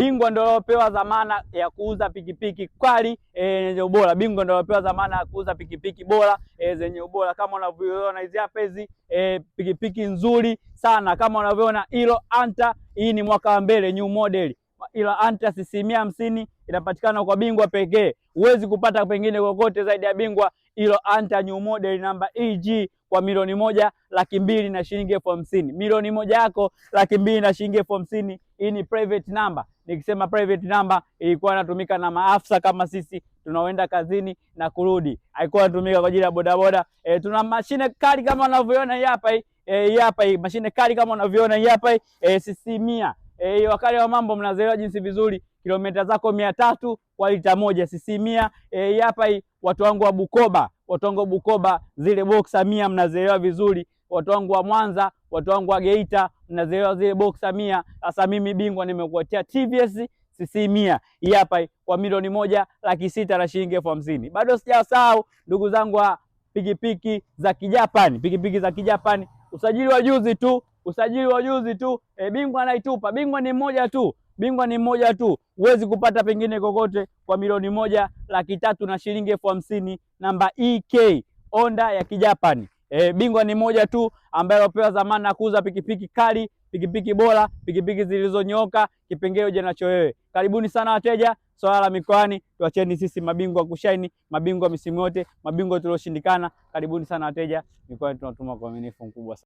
bingwa ndio alopewa dhamana ya kuuza pikipiki kali zenye ubora. Bingwa ndio alopewa dhamana ya kuuza pikipiki bora zenye ubora. Kama unavyoona hizi hapa hizi pikipiki nzuri sana, kama unavyoona Hilo Hunter, hii ni mwaka wa mbele, new model. Hilo Hunter CC 150 inapatikana kwa bingwa pekee. Huwezi kupata pengine kokote zaidi ya bingwa. Hilo Hunter new model namba EG kwa $1,200,000 na shilingi 50,000. $1,000,000 yako $200,000 na shilingi 50,000. Hii ni private number. Nikisema private number, ilikuwa inatumika na maafisa kama sisi tunaoenda kazini na kurudi. Haikuwa inatumika kwa ajili ya bodaboda. Tuna mashine kali kama unavyoona hii hapa hii. Hii hapa hii mashine kali kama unavyoona hii hapa hii CC 100. Wakali wa mambo mnazoelewa jinsi vizuri, kilomita zako 300 kwa lita moja, CC 100. Hii hapa hii watu wangu wa Bukoba, zile boxer 100 mnazoelewa vizuri. Watu wangu wa Mwanza, watu wangu wa Geita mnazoelewa zile boxer 100. Sasa mimi bingwa nimekuletea TVS CC 100 hii hapa kwa $1,600,000 na shilingi 50,000. Bado sijasahau ndugu zangu wa pikipiki za Kijapani, usajili wa juzi tu, bingwa anaitupa. Bingwa ni mmoja tu, huwezi kupata pengine kokote kwa $1,300,000 na shilingi 50,000. Namba EK Honda ya Kijapani. Bingwa ni mmoja tu ambaye alopewa dhamana ya kuuza pikipiki kali, pikipiki bora, pikipiki zilizonyoka, kipengele uje nacho wewe. Karibuni sana wateja. Swala la mikoani tuacheni sisi mabingwa kushaini, mabingwa misimu yote, mabingwa tulioshindikana. Karibuni sana wateja. Mikoani tunatuma kwa uaminifu mkubwa sana.